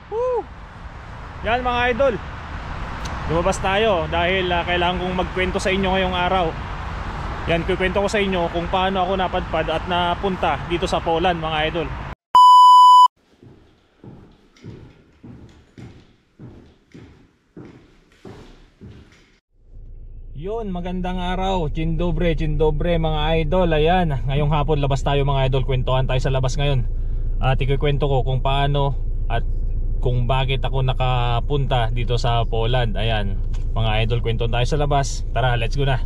Woo! Yan mga idol, lumabas tayo dahil kailangan kong magkwento sa inyo ngayong araw. Yan, kukwento ko sa inyo kung paano ako napadpad at napunta dito sa Poland mga idol. Yun, magandang araw, Dzień dobry mga idol. Ayan, ngayong hapon labas tayo mga idol, kwentuhan tayo sa labas ngayon. At ikukwento ko kung paano at kung bakit ako nakapunta dito sa Poland. Ayan, mga idol, kwentuhan tayo sa labas. Tara, let's go na.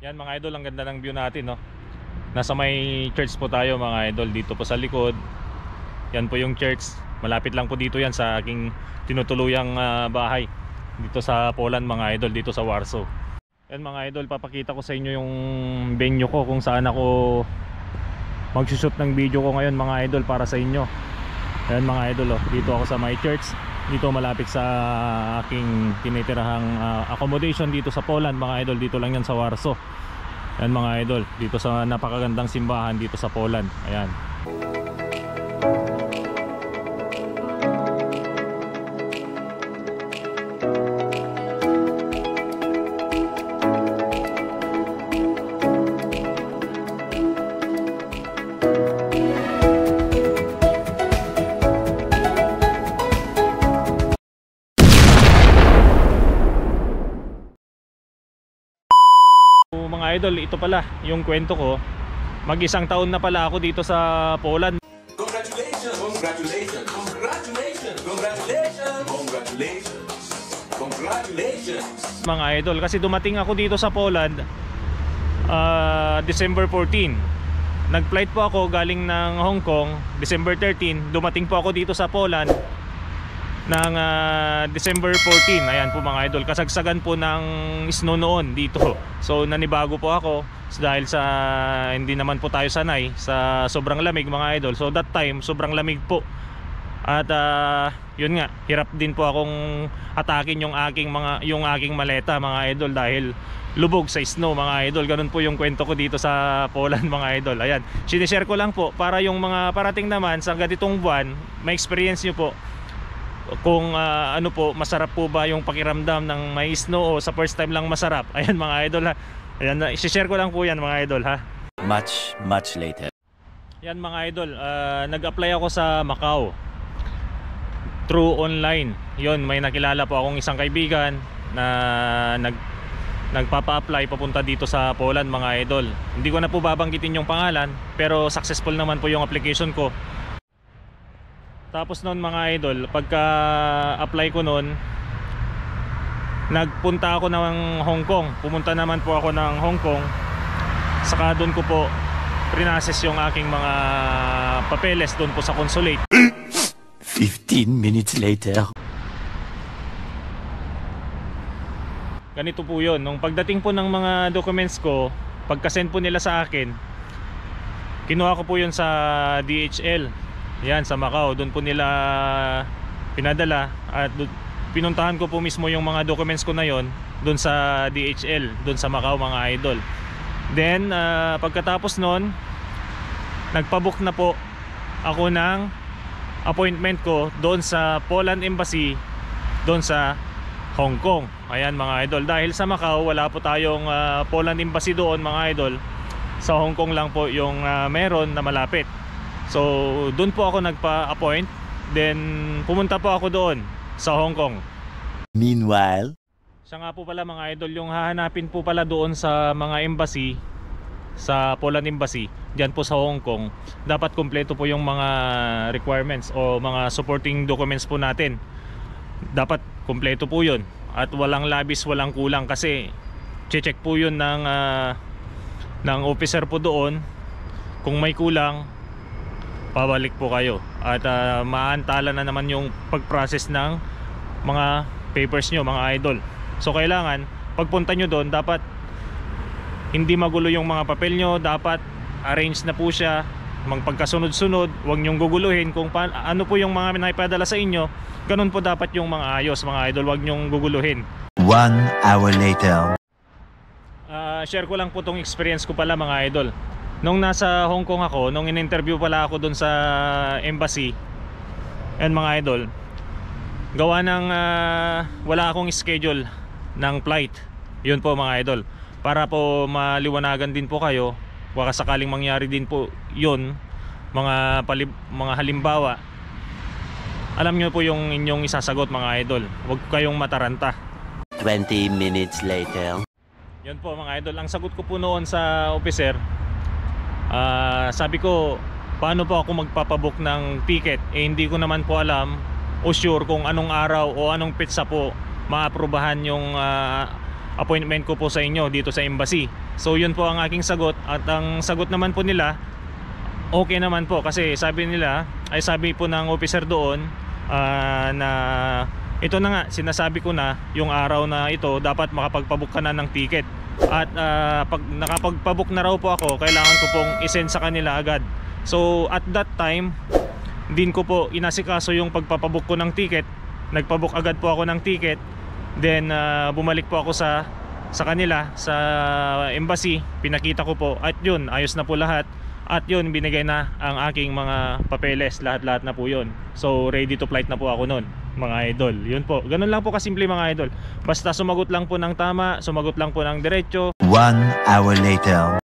Yan mga idol, ang ganda ng view natin, no? Nasa may church po tayo mga idol, dito po sa likod. Yan po yung church, malapit lang po dito yan sa aking tinutuluyang bahay dito sa Poland mga idol, dito sa Warsaw. Yan mga idol, papakita ko sa inyo yung venue ko kung saan ako magsushoot ng video ko ngayon mga idol para sa inyo. Yan mga idol, dito ako sa my church, dito malapit sa aking tinitirahang accommodation dito sa Poland mga idol. Dito lang yan sa Warsaw. Yan mga idol, dito sa napakagandang simbahan dito sa Poland. Ayan. Mga idol, ito pala yung kwento ko. Mag-isang taon na pala ako dito sa Poland. Congratulations! Congratulations! Congratulations! Congratulations! Congratulations! Congratulations! Mga idol, kasi dumating ako dito sa Poland December 14. Nag-flight po ako galing ng Hong Kong December 13. Dumating po ako dito sa Poland ng December 14. Ayan po mga idol, kasagsagan po ng snow noon dito. So nanibago po ako dahil sa hindi naman po tayo sanay sa sobrang lamig mga idol. So that time sobrang lamig po. At yun nga, hirap din po akong atakin yung aking maleta mga idol dahil lubog sa snow mga idol. Ganun po yung kwento ko dito sa Poland mga idol. Ayan, sinishare ko lang po para yung mga parating naman sa ganitong buwan, may experience nyo po kung ano po, masarap po ba yung pakiramdam ng may snow o sa first time lang masarap. Ayan mga idol ha. Ayan, i-share ko lang po yan mga idol ha. Much later. Yan mga idol, nag-apply ako sa Macau through online. Yon, may nakilala po akong isang kaibigan na nagpapa-apply papunta dito sa Poland mga idol. Hindi ko na po babanggitin yung pangalan, pero successful naman po yung application ko. Tapos noon mga idol, pagka apply ko noon, nagpunta ako ng Hong Kong. Pumunta naman po ako ng Hong Kong. Saka doon ko po prinases yung aking mga papeles doon po sa consulate. 15 minutes later. Ganito po yun. Nung pagdating po ng mga documents ko, pagka-send po nila sa akin, kinuha ko po yun sa DHL. Yan, sa Macau. Doon po nila pinadala. At pinuntahan ko po mismo yung mga documents ko na yon doon sa DHL, doon sa Macau mga idol. Then pagkatapos nun, nagpabook na po ako ng appointment ko doon sa Poland Embassy doon sa Hong Kong. Ayan mga idol, dahil sa Macau wala po tayong Poland Embassy doon mga idol. Sa Hong Kong lang po yung meron na malapit. So doon po ako nagpa-appoint. Then pumunta po ako doon sa Hong Kong. Meanwhile, siya nga po pala mga idol, yung hahanapin po pala doon sa mga embassy, sa Poland Embassy diyan po sa Hong Kong, dapat kumpleto po yung mga requirements o mga supporting documents po natin. Dapat kumpleto po yun at walang labis, walang kulang, kasi check po yun ng officer po doon. Kung may kulang, pabalik po kayo at maantala na naman yung pag-process ng mga papers nyo mga idol. So kailangan pagpunta nyo doon, dapat hindi magulo yung mga papel nyo. Dapat arrange na po siya, magpagkasunod-sunod. Huwag nyong guguluhin kung ano po yung mga naipadala sa inyo. Ganun po dapat yung mga ayos mga idol. Huwag nyong guguluhin. 1 hour later. Share ko lang po tong experience ko pala mga idol. Nung nasa Hong Kong ako, nung in-interview pala ako doon sa embassy, Yan mga idol, gawa ng wala akong schedule ng flight. Yun po mga idol, para po maliwanagan din po kayo, baka sakaling mangyari din po yun, mga halimbawa, alam nyo po yung inyong isasagot mga idol. Huwag kayong mataranta. 20 minutes later. Yun po mga idol, ang sagot ko po noon sa officer, sabi ko, paano po ako magpapabook ng ticket? Hindi ko naman po alam o sure kung anong araw o anong petsa po maaprubahan yung appointment ko po sa inyo dito sa embassy. So yun po ang aking sagot, at ang sagot naman po nila okay naman po, kasi sabi po ng officer doon na ito na nga, sinasabi ko na yung araw na ito dapat makapagpabook ka na ng ticket, at pag nakapagpabook na raw po ako, kailangan ko pong isend sa kanila agad. So at that time din ko po inasikaso yung pagpapabook ko ng ticket. Nagpabook agad po ako ng ticket. Then bumalik po ako sa kanila sa embassy, pinakita ko po, at yun, ayos na po lahat. At yun, binigay na ang aking mga papeles, lahat na po yun. So ready to flight na po ako nun mga idol. Yun po, ganun lang po kasimple mga idol. Basta sumagot lang po ng tama, sumagot lang po ng diretso. 1 hour later.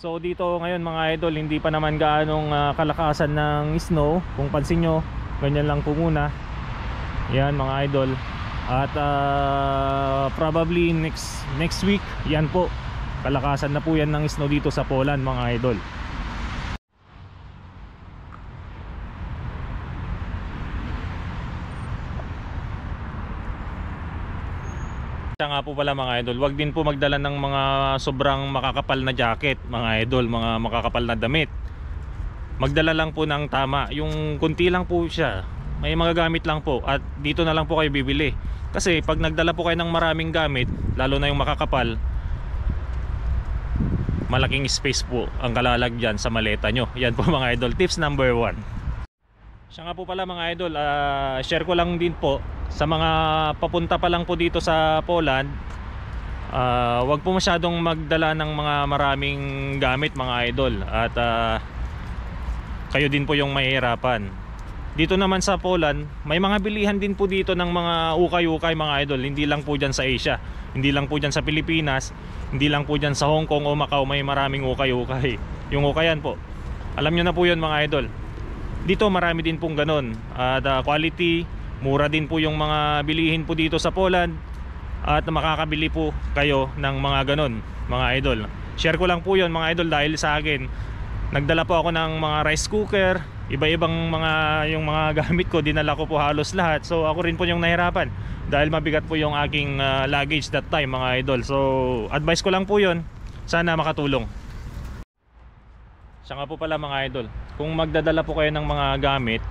So dito ngayon mga idol, hindi pa naman gaanong kalakasan ng snow. Kung pansin nyo, ganyan lang po muna. Yan mga idol. At probably next week, yan po, kalakasan na po yan ng snow dito sa Poland mga idol. Siya nga po pala mga idol, wag din po magdala ng mga sobrang makakapal na jacket mga idol, mga makakapal na damit. Magdala lang po ng tama, yung kunti lang po siya, may mga gamit lang po, at dito na lang po kayo bibili. Kasi pag nagdala po kayo ng maraming gamit, lalo na yung makakapal, malaking space po ang kalalagyan sa maleta nyo. Yan po mga idol, tips number 1. Siya nga po pala mga idol, share ko lang din po sa mga papunta pa lang po dito sa Poland, wag po masyadong magdala ng mga maraming gamit mga idol, at kayo din po yung mahihirapan. Dito naman sa Poland, may mga bilihan din po dito ng mga ukay-ukay mga idol. Hindi lang po dyan sa Asia, hindi lang po dyan sa Pilipinas, hindi lang po dyan sa Hong Kong o Macau, may maraming ukay-ukay. Yung ukayan po, alam nyo na po yun mga idol. Dito marami din pong ganun, at quality, mura din po yung mga bilihin po dito sa Poland, at makakabili po kayo ng mga ganun mga idol. Share ko lang po yun mga idol, dahil sa akin, nagdala po ako ng mga rice cooker, iba-ibang yung mga gamit ko, dinala ko po halos lahat. So ako rin po yung nahirapan, dahil mabigat po yung aking luggage that time mga idol. So advice ko lang po yun, sana makatulong. Siya nga po pala mga idol, kung magdadala po kayo ng mga gamit,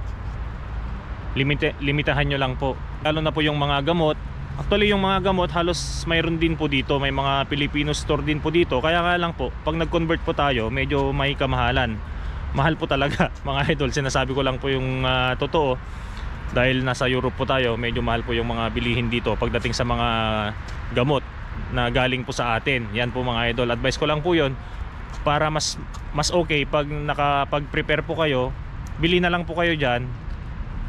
limitahan nyo lang po, lalo na po yung mga gamot. Actually yung mga gamot halos mayroon din po dito, may mga Filipino store din po dito. Kaya nga lang po, pag nag-convert po tayo, medyo may kamahalan. Mahal po talaga mga idol, sinasabi ko lang po yung totoo. Dahil nasa Europe po tayo, medyo mahal po yung mga bilihin dito pagdating sa mga gamot na galing po sa atin. Yan po mga idol, advice ko lang po yun, para mas okay pag nakapag-prepare po kayo, bili na lang po kayo dyan,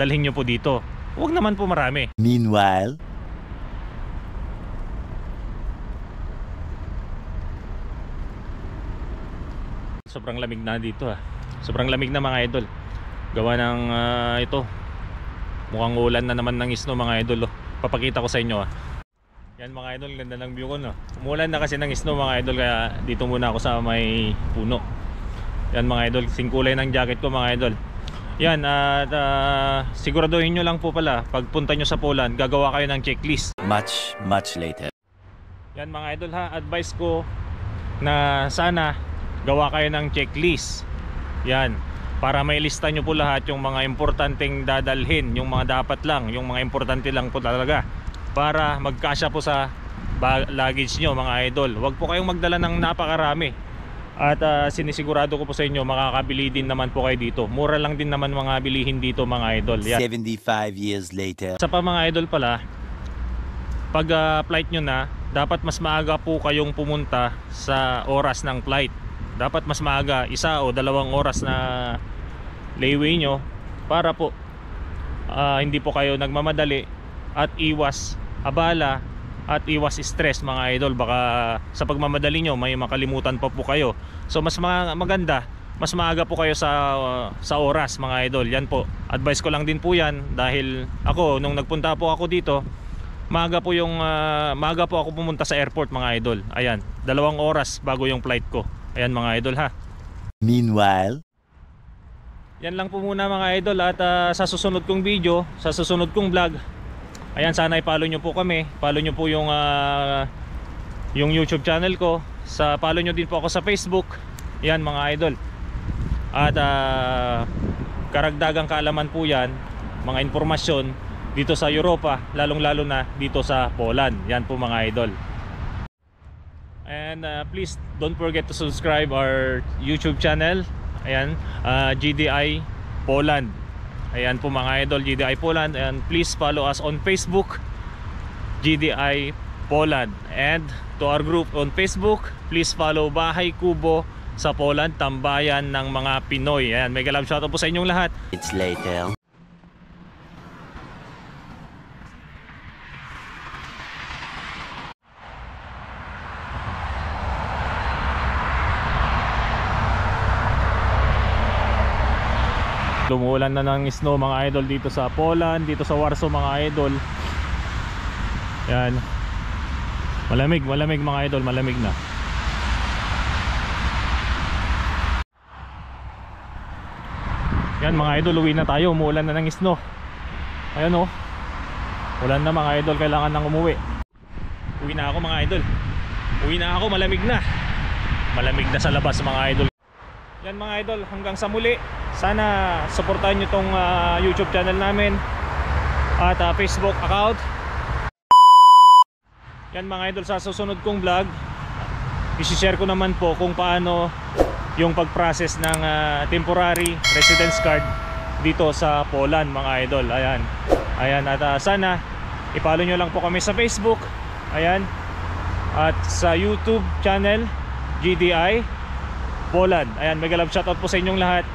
dalhin nyo po dito. Huwag naman po marami. Meanwhile, sobrang lamig na dito sobrang lamig na mga idol, gawa ng ito, mukhang ulan na naman ng snow mga idol. Papakita ko sa inyo yan mga idol, ganda ng view ko umulan na kasi ng snow mga idol, kaya dito muna ako sa may puno. Yan mga idol, singkulay ng jacket ko mga idol. Yan, at siguraduhin nyo lang po pala, pagpunta nyo sa Poland, gagawa kayo ng checklist. much later. Yan mga idol advice ko na sana gawa kayo ng checklist. Yan, para may lista nyo po lahat yung mga importanteng dadalhin, yung mga dapat lang, yung mga importante lang po talaga, para magkasya po sa luggage nyo mga idol. Huwag po kayong magdala ng napakarami. At sinisigurado ko po sa inyo, makakabili din naman po kayo dito. Mura lang din naman mga bilihin dito mga idol. Yan. 75 years later. Sa pa mga idol pala, pag flight nyo na, dapat mas maaga po kayong pumunta sa oras ng flight. Dapat mas maaga, 1 o 2 oras na layway nyo, para po hindi po kayo nagmamadali at iwas abala at iwas stress mga idol. Baka sa pagmamadali nyo may makalimutan pa po kayo. So mas maganda, mas maaga po kayo sa oras mga idol. Yan po, advice ko lang din po yan. Dahil ako, nung nagpunta po ako dito, maaga po ako pumunta sa airport mga idol. Ayan, 2 oras bago yung flight ko. Ayan mga idol ha. Meanwhile, Yan lang po muna mga idol. At sa susunod kong video, sa susunod kong vlog, ayan, sana i-follow nyo po kami. Follow nyo po yung YouTube channel ko. Follow nyo din po ako sa Facebook. Yan mga idol. At karagdagang kaalaman po yan, mga informasyon dito sa Europa, lalong lalo na dito sa Poland. Yan po mga idol. And please don't forget to subscribe our YouTube channel. Ayan, GDI Poland. Ayan po mga idol, GDI Poland. And please follow us on Facebook, GDI Poland. And to our group on Facebook, please follow Bahay Kubo sa Poland, tambayan ng mga Pinoy. Ayan, mega love shoutout po sa inyong lahat. it's later. Lumuulan na ng snow mga idol dito sa Poland, dito sa Warsaw mga idol. Yan. Malamig mga idol, malamig na. Yan mga idol, uwi na tayo. Umuulan na ng snow. Ayan oh. Ulan na mga idol, kailangan nang umuwi. Uwi na ako mga idol. Uwi na ako, malamig na. Malamig na sa labas mga idol. Yan mga idol, hanggang sa muli. Sana supportahan nyo tong YouTube channel namin at Facebook account. Yan mga idol, sa susunod kong vlog, i-share ko naman po kung paano yung pag-process ng temporary residence card dito sa Poland mga idol. Ayan. Ayan, at sana i-follow nyo lang po kami sa Facebook. Ayan. At sa YouTube channel GDI Poland. Ayan, mega love shoutout po sa inyong lahat.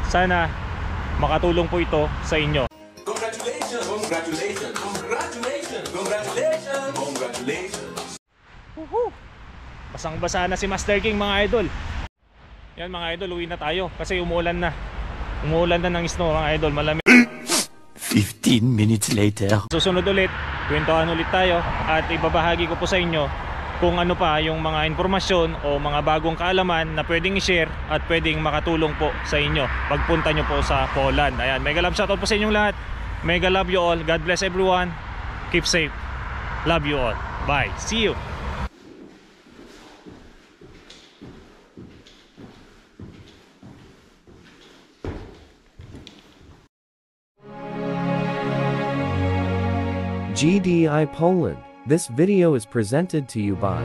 Sana makatulong po ito sa inyo. Congratulations, congratulations, congratulations, congratulations, congratulations. Basang-basa na si Master King mga idol. Yan mga idol, uwi na tayo kasi umuulan na. Umuulan na ng snow mga idol, malamig. 15 minutes later. Susunod ulit, kwentuhan ulit tayo at ibabahagi ko po sa inyo kung ano pa yung mga informasyon o mga bagong kaalaman na pwedeng i-share at pwedeng makatulong po sa inyo pagpunta nyo po sa Poland. Ayan, mega love shoutout po sa inyong lahat. Mega love you all. God bless everyone. Keep safe. Love you all. Bye. See you. GDI Poland. This video is presented to you by